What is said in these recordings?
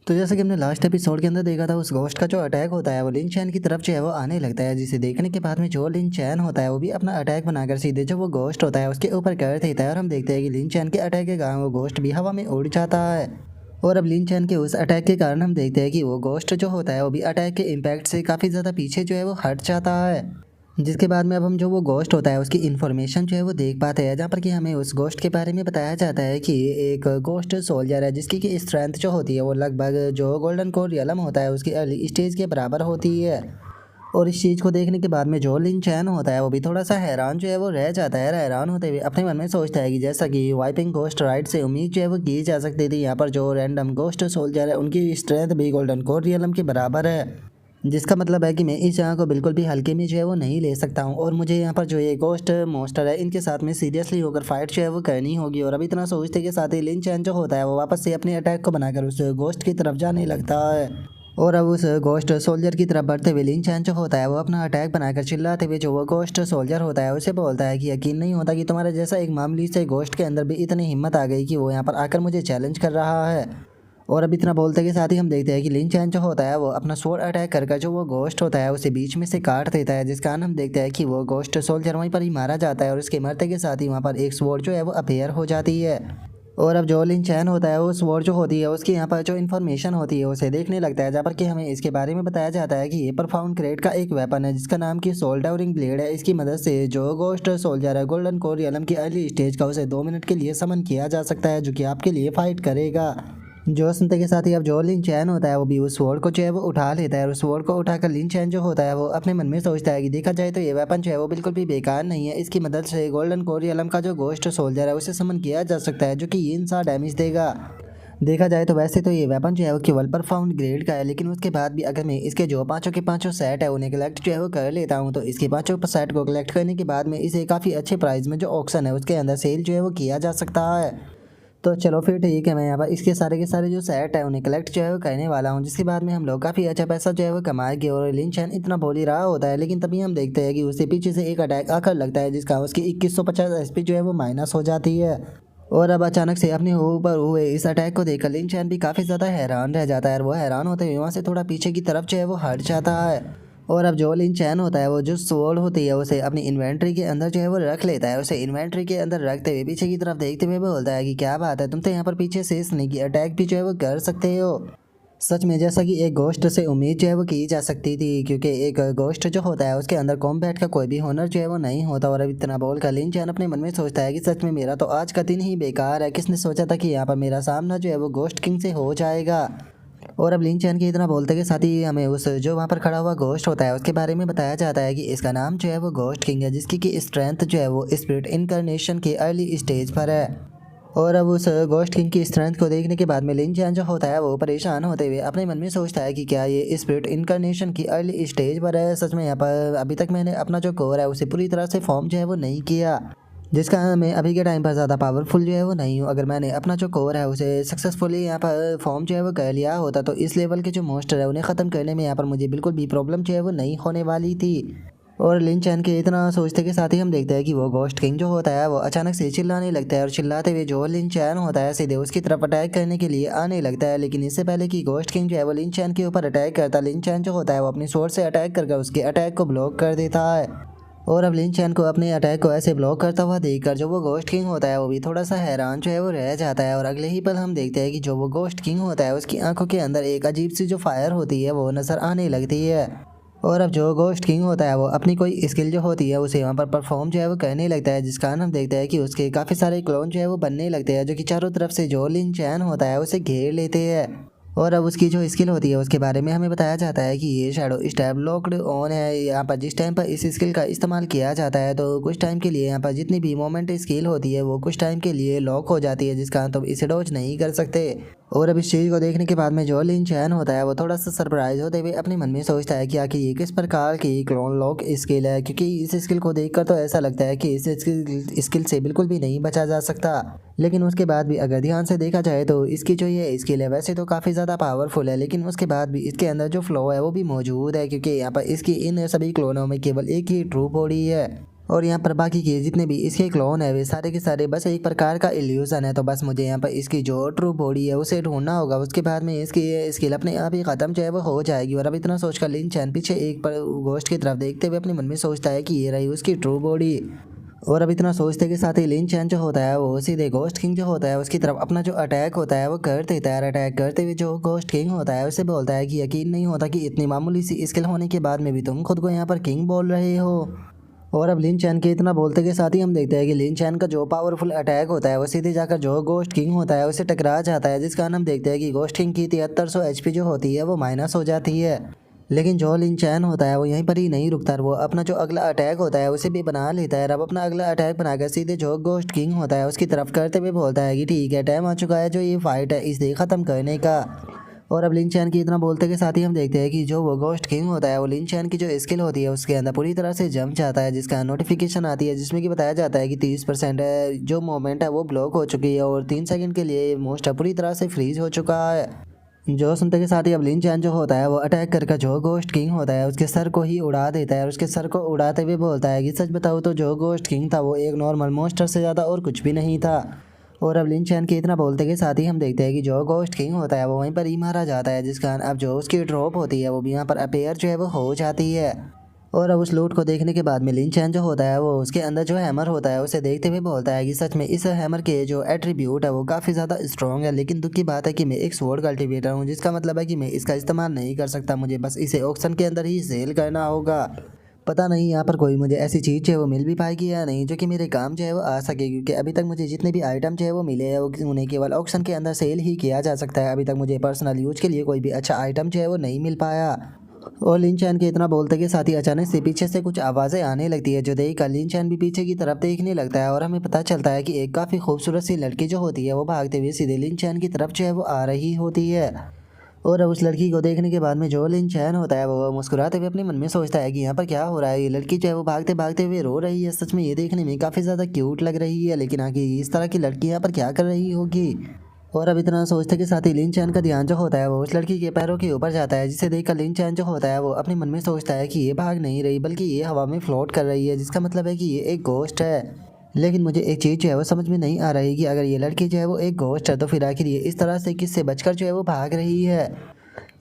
तो जैसे कि हमने लास्ट एपिसोड के अंदर देखा था, उस घोस्ट का जो अटैक होता है वो लिन चैन की तरफ जो है वो आने लगता है, जिसे देखने के बाद में जो लिन चैन होता है वो भी अपना अटैक बनाकर सीधे जो वो घोस्ट होता है उसके ऊपर कर देता है। और हम देखते हैं कि लिन चैन के अटैक के कारण वो घोस्ट भी हवा में उड़ जाता है। और अब लिन चैन के उस अटैक के कारण हम देखते हैं कि वो घोस्ट जो होता है वो भी अटैक के इम्पैक्ट से काफ़ी ज़्यादा पीछे जो है वो हट जाता है। जिसके बाद में अब हम जो वो घोस्ट होता है उसकी इन्फॉर्मेशन जो है वो देख पाते हैं, जहाँ पर कि हमें उस घोस्ट के बारे में बताया जाता है कि एक घोस्ट सोल्जर है जिसकी की स्ट्रेंथ जो होती है वो लगभग जो गोल्डन कोर रियलम होता है उसकी अर्ली स्टेज के बराबर होती है। और इस चीज़ को देखने के बाद में जो लिन चैन होता है वो भी थोड़ा सा हैरान जो है वो रह जाता है। हैरान होते हुए अपने मन में सोचता है कि जैसा कि वाइपिंग घोस्ट राइट से उम्मीद जो है वो की जा सकती थी, यहाँ पर जो रैंडम घोस्ट सोल्जर है उनकी स्ट्रेंथ भी गोल्डन कोर रियलम के बराबर है। जिसका मतलब है कि मैं इस जगह को बिल्कुल भी हल्के में जो है वो नहीं ले सकता हूँ, और मुझे यहाँ पर जो ये घोस्ट मोस्टर है इनके साथ में सीरियसली होकर फाइट जो है वो करनी होगी। और अभी इतना सोचते के साथ ही लिन चैन जो होता है वो वापस से अपने अटैक को बनाकर उस घोस्ट की तरफ जाने लगता है। और अब उस घोस्ट सोल्जर की तरफ बढ़ते हुए लिन चैन जो होता है वो अपना अटैक बनाकर चिल्लाते हुए जो वो घोस्ट सोल्जर होता है उसे बोलता है कि यकीन नहीं होता कि तुम्हारे जैसा एक मामूली से घोस्ट के अंदर भी इतनी हिम्मत आ गई कि वो यहाँ पर आकर मुझे चैलेंज कर रहा है। और अब इतना बोलते के साथ ही हम देखते हैं कि लिन चैन जो होता है वो अपना स्वॉर्ड अटैक करके जो वो घोस्ट होता है उसे बीच में से काट देता है, जिस कारण हम देखते हैं कि वो घोस्ट सोल्जर वहीं पर ही मारा जाता है। और उसके मरते के साथ ही वहाँ पर एक स्वॉर्ड जो है वो अपेयर हो जाती है। और अब जो लिन चैन होता है वो स्वॉर्ड जो होती है उसकी यहाँ पर जो इन्फॉर्मेशन होती है उसे देखने लगता है, जहाँ पर कि हमें इसके बारे में बताया जाता है कि ये परफाउंड ग्रेड का एक वेपन है जिसका नाम की सोल डाउरिंग ब्लेड है। इसकी मदद से जो घोस्ट सोल्जर है गोल्डन कोर रियलम की अर्ली स्टेज का उसे 2 मिनट के लिए समन किया जा सकता है, जो कि आपके लिए फाइट करेगा। जो सुनते के साथ ही अब जो लिन चैन होता है वो भी उस स्वॉर्ड को जो है वो उठा लेता है। और उस स्वॉर्ड को उठाकर लिन चैन जो होता है वो अपने मन में सोचता है कि देखा जाए तो ये वेपन जो है वो बिल्कुल भी बेकार नहीं है, इसकी मदद से गोल्डन कोरियलम का जो घोस्ट सोल्जर है उसे समन किया जा सकता है, जो कि ये इंसान डैमेज देगा। देखा जाए तो वैसे तो ये वेपन जो है वो केवल परफाउंड ग्रेड का है, लेकिन उसके बाद भी अगर मैं इसके जो पाँचों के पाँचों सेट है उन्हें कलेक्ट जो है वो कर लेता हूँ, तो इसके पाँचों सेट को कलेक्ट करने के बाद में इसे काफ़ी अच्छे प्राइस में जो ऑक्शन है उसके अंदर सेल जो है वो किया जा सकता है। तो चलो फिर ठीक है, मैं यहाँ पर इसके सारे के सारे जो सेट है उन्हें कलेक्ट जो है वो करने वाला हूँ, जिसके बाद में हम लोग काफ़ी अच्छा पैसा जो है वो कमाएंगे। और लिन चैन इतना बोल ही रहा होता है, लेकिन तभी हम देखते हैं कि उसके पीछे से एक अटैक आकर लगता है जिसका उसकी 2150 एसपी जो है वो माइनस हो जाती है। और अब अचानक से अपने ऊपर हुए इस अटैक को देखकर लिन चैन भी काफ़ी ज़्यादा हैरान रह जाता है, और वो हैरान होते हुए वहाँ से थोड़ा पीछे की तरफ जो है वो हट जाता है। और अब जो लिन चैन होता है वो जो स्वॉर्ड होती है उसे अपनी इन्वेंट्री के अंदर जो है वो रख लेता है। उसे इन्वेंट्री के अंदर रखते हुए पीछे की तरफ देखते हुए बोलता है कि क्या बात है, तुम तो यहाँ पर पीछे से स्नेकी अटैक भी जो है वो कर सकते हो। सच में जैसा कि एक घोस्ट से उम्मीद जो है वो की जा सकती थी, क्योंकि एक घोस्ट जो होता है उसके अंदर कॉम्बैट का कोई भी हुनर जो है वो नहीं होता। और अब इतना बोल कर लिन चैन अपने मन में सोचता है कि सच में मेरा तो आज का दिन ही बेकार है, किसने सोचा था कि यहाँ पर मेरा सामना जो है वो घोस्ट किंग से हो जाएगा। और अब लिन चैन के इतना बोलते के साथ ही हमें उस जो वहाँ पर खड़ा हुआ घोस्ट होता है उसके बारे में बताया जाता है कि इसका नाम जो है वो घोस्ट किंग है, जिसकी की स्ट्रेंथ जो है वो स्पिरिट इनकारनेशन के अर्ली स्टेज पर है। और अब उस घोस्ट किंग की स्ट्रेंथ को देखने के बाद में लिन चैन जो होता है वो परेशान होते हुए अपने मन में सोचता है कि क्या ये स्पिरिट इनकारनेशन की अर्ली स्टेज पर है। सच में यहाँ पर अभी तक मैंने अपना जो कोर है उसे पूरी तरह से फॉर्म जो है वो नहीं किया, जिसका मैं अभी के टाइम पर ज़्यादा पावरफुल जो है वो नहीं हूँ। अगर मैंने अपना जो कोर है उसे सक्सेसफुली यहाँ पर फॉर्म जो है वो कर लिया होता तो इस लेवल के जो मोस्टर है उन्हें ख़त्म करने में यहाँ पर मुझे बिल्कुल भी प्रॉब्लम जो है वो नहीं होने वाली थी। और लिन चैन के इतना सोचते के साथ ही हम देखते हैं कि वो घोस्ट किंग जो होता है वो अचानक से चिल्लाने लगता है, और चिल्लाते हुए जो लिन चैन होता है सीधे उसकी तरफ अटैक करने के लिए आने लगता है। लेकिन इससे पहले कि घोस्ट किंग जो है वो लिन चैन के ऊपर अटैक करता, लिन चैन जो होता है वो अपनी सोर्स से अटैक करके उसके अटैक को ब्लॉक कर देता है। और अब लिन चैन को अपने अटैक को ऐसे ब्लॉक करता हुआ देखकर जो वो घोस्ट किंग होता है वो भी थोड़ा सा हैरान जो है वो रह जाता है। और अगले ही पल हम देखते हैं कि जो वो घोस्ट किंग होता है उसकी आंखों के अंदर एक अजीब सी जो फायर होती है वो नज़र आने लगती है। और अब जो घोस्ट किंग होता है वो अपनी कोई स्किल जो होती है उसे वहाँ पर परफॉर्म जो है वो करने लगता है, जिस कारण हम देखते हैं कि उसके काफ़ी सारे क्लोन जो है वो बनने लगते हैं, जो कि चारों तरफ से जो लिन चैन होता है उसे घेर लेते हैं। और अब उसकी जो स्किल होती है उसके बारे में हमें बताया जाता है कि ये शैडो स्टैब लॉक्ड ऑन है। यहाँ पर जिस टाइम पर इस स्किल का इस्तेमाल किया जाता है तो कुछ टाइम के लिए यहाँ पर जितनी भी मोमेंट स्किल होती है वो कुछ टाइम के लिए लॉक हो जाती है, जिस कारण तुम इसे डॉज नहीं कर सकते। और अब इस चीज़ को देखने के बाद में जो लिन चैन होता है वो थोड़ा सा सरप्राइज होते हुए अपने मन में सोचता है कि आखिर ये किस प्रकार की क्लोन लॉक स्किल है, क्योंकि इस स्किल को देखकर तो ऐसा लगता है कि इस स्किल से बिल्कुल भी नहीं बचा जा सकता। लेकिन उसके बाद भी अगर ध्यान से देखा जाए तो इसकी जो ये स्किल है वैसे तो काफ़ी ज़्यादा पावरफुल है, लेकिन उसके बाद भी इसके अंदर जो फ्लो है वो भी मौजूद है, क्योंकि यहाँ पर इसकी इन सभी क्लोनों में केवल एक ही ट्रू बॉडी है। और यहाँ पर बाकी के जितने भी इसके क्लोन है वे सारे के सारे बस एक प्रकार का इल्यूजन है। तो बस मुझे यहाँ पर इसकी जो ट्रू बॉडी है उसे ढूंढना होगा, उसके बाद में इसकी स्किल अपने आप ही खत्म जो है वो हो जाएगी। और अब इतना सोचकर लिन चैन पीछे एक पर गोश्त की तरफ देखते हुए अपने मन में सोचता है कि ये रही उसकी ट्रू बॉडी। और अब इतना सोचते के साथ ही लिन चैन जो होता है वो सीधे गोस्ट किंग जो होता है उसकी तरफ अपना जो अटैक होता है वो कर देता है। अटैक करते हुए जो गोस्ट किंग होता है उसे बोलता है कि यकीन नहीं होता कि इतनी मामूली सी स्किल होने के बाद में भी तुम खुद को यहाँ पर किंग बोल रहे हो। और अब लिन चैन के इतना बोलते के साथ ही हम देखते हैं कि लिन चैन का जो पावरफुल अटैक होता है वो सीधे जाकर जो गोस्ट किंग होता है उसे टकरा जाता है, जिस कारण हम देखते हैं कि गोस्ट किंग की 7300 HP जो होती है वो माइनस हो जाती है। लेकिन जो लिन चैन होता है वो यहीं पर ही नहीं रुकता, वो अपना जो अगला अटैक होता है उसे भी बना लेता है। अब अपना अगला अटैक बनाकर सीधे जो गोस्ट किंग होता है उसकी तरफ करते हुए बोलता है कि ठीक है, टाइम आ चुका है जो ये फाइट है इसे ख़त्म करने का। और अब लिन चैन की इतना बोलते के साथ ही हम देखते हैं कि जो वो गोस्ट किंग होता है वो लिन चैन की जो स्किल होती है उसके अंदर पूरी तरह से जम जाता है, जिसका नोटिफिकेशन आती है जिसमें कि बताया जाता है कि 30% जो मोमेंट है वो ब्लॉक हो चुकी है और 3 सेकंड के लिए मोस्ट पूरी तरह से फ्रीज हो चुका है। जो सुनते के साथ ही अब लिन चैन जो होता है वो अटैक करके जो गोस्ट किंग होता है उसके सर को ही उड़ा देता है और उसके सर को उड़ाते हुए बोलता है कि सच बताओ तो जो गोस्ट किंग था वो एक नॉर्मल मॉन्स्टर से ज़्यादा और कुछ भी नहीं था। और अब लिन चैन के इतना बोलते के साथ ही हम देखते हैं कि जो गोस्ट किंग होता है वो वहीं पर ही मारा जाता है, जिस कारण अब जो उसकी ड्रॉप होती है वो भी यहाँ पर अपेयर जो है वो हो जाती है। और अब उस लूट को देखने के बाद में लिन चैन जो होता है वो उसके अंदर जो हैमर होता है उसे देखते हुए बोलता है कि सच में इस हैमर के जो एट्रीब्यूट है वो काफ़ी ज़्यादा स्ट्रॉन्ग है, लेकिन दुख की बात है कि मैं एक स्वॉर्ड कल्टिवेटर हूँ, जिसका मतलब है कि मैं इसका इस्तेमाल नहीं कर सकता, मुझे बस इसे ऑक्शन के अंदर ही सेल करना होगा। पता नहीं यहाँ पर कोई मुझे ऐसी चीज़ जो है वो मिल भी पाएगी या नहीं जो कि मेरे काम जो है वो आ सके, क्योंकि अभी तक मुझे जितने भी आइटम जो है वो मिले हैं वो उन्हें केवल ऑक्शन के अंदर सेल ही किया जा सकता है। अभी तक मुझे पर्सनल यूज के लिए कोई भी अच्छा आइटम जो है वो नहीं मिल पाया। और लिन चैन के इतना बोलते के साथ ही अचानक से पीछे से कुछ आवाज़ें आने लगती है, जो देखकर लिन चैन भी पीछे की तरफ देखने लगता है और हमें पता चलता है कि एक काफ़ी खूबसूरत सी लड़की जो होती है वो भागते हुए सीधे लिन चैन की तरफ जो है वो आ रही होती है। और अब उस लड़की को देखने के बाद में जो लिन चैन होता है वो मुस्कुराते हुए अपने मन में सोचता है कि यहाँ पर क्या हो रहा है, ये लड़की जो है वो भागते भागते हुए रो रही है, सच में ये देखने में काफ़ी ज़्यादा क्यूट लग रही है, लेकिन आगे इस तरह की लड़की यहाँ पर क्या कर रही होगी। और अब इतना सोचते के साथ ही लिन चैन का ध्यान जो होता है वो उस लड़की के पैरों के ऊपर जाता है, जिसे देखकर लिन चैन जो होता है वो अपने मन में सोचता है कि ये भाग नहीं रही बल्कि ये हवा में फ्लोट कर रही है, जिसका मतलब है कि ये एक गोस्ट है। लेकिन मुझे एक चीज़ जो है वो समझ में नहीं आ रही कि अगर ये लड़की जो है वो एक गोस्ट है तो फिर आखिर ये इस तरह से किससे बचकर जो है वो भाग रही है।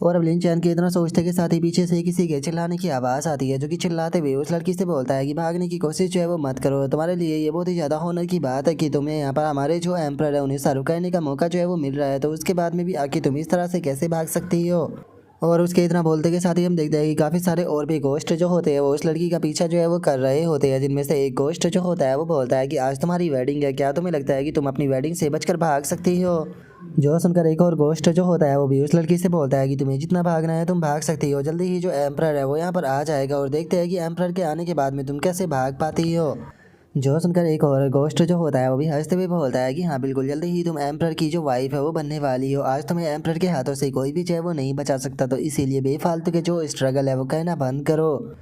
और अब लिन चैन के इतना सोचते के साथ ही पीछे से किसी के चिल्लाने की आवाज़ आती है, जो कि चिल्लाते हुए उस लड़की से बोलता है कि भागने की कोशिश जो है वो मत करो, तुम्हारे लिए ये बहुत ही ज़्यादा होनर की बात है कि तुम्हें यहाँ पर हमारे जो एम्प्रर है उन्हें सर्व करने का मौका जो है वो मिल रहा है, तो उसके बाद में भी आखिर तुम इस तरह से कैसे भाग सकती हो। और उसके इतना बोलते के साथ ही हम देखते हैं कि काफ़ी सारे और भी गोस्ट जो होते हैं वो उस लड़की का पीछा जो है वो कर रहे होते हैं, जिनमें से एक गोस्ट जो होता है वो बोलता है कि आज तुम्हारी वेडिंग है, क्या तुम्हें लगता है कि तुम अपनी वेडिंग से बचकर भाग सकती हो। जो सुनकर एक और गोस्ट जो होता है वो भी उस लड़की से बोलता है कि तुम्हें जितना भागना है तुम भाग सकती हो, जल्दी ही जो एम्प्रर है वो यहाँ पर आ जाएगा और देखते हैं कि एम्प्रर के आने के बाद में तुम कैसे भाग पाती हो। जो सुनकर एक और गोस्ट जो होता है वो भी हंसते हुए बोलता है कि हाँ बिल्कुल, जल्दी ही तुम एम्प्रर की जो वाइफ है वो बनने वाली हो, आज तुम्हें एम्प्रर के हाथों से कोई भी जो है वो नहीं बचा सकता, तो इसीलिए बेफालतू के जो स्ट्रगल है वो कहना बंद करो।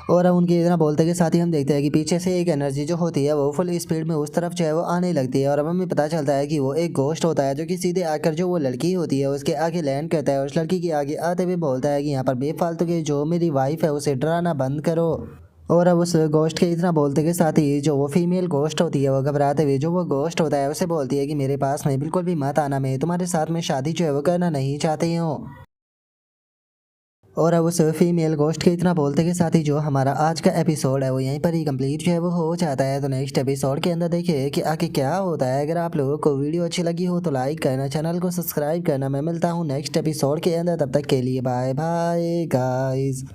और अब उनके इतना बोलते के साथ ही हम देखते हैं कि पीछे से एक एनर्जी जो होती है वो फुल स्पीड में उस तरफ जो है वो आने लगती है, और अब हमें पता चलता है कि वो एक गोस्ट होता है जो कि सीधे आकर जो वो लड़की होती है उसके आगे लैंड करता है और उस लड़की के आगे आते हुए बोलता है कि यहाँ पर बेफालतू के जो मेरी वाइफ है उसे डराना बंद करो। और अब उस गोश्त के इतना बोलते के साथ ही जो वो फीमेल गोश्त होती है वो घबराते हुए जो वो गोश्त होता है उसे बोलती है कि मेरे पास में बिल्कुल भी मत आना, मैं तुम्हारे साथ में शादी जो है वो करना नहीं चाहती हूँ। और अब उस फीमेल गोश्त के इतना बोलते के साथ ही जो हमारा आज का एपिसोड है वो यहीं पर ही कंप्लीट जो है वो हो जाता है। तो नेक्स्ट एपिसोड के अंदर देखिए कि आगे क्या होता है। अगर आप लोगों को वीडियो अच्छी लगी हो तो लाइक करना, चैनल को सब्सक्राइब करना। मैं मिलता हूँ नेक्स्ट एपिसोड के अंदर, तब तक के लिए बाय बाय गाइज।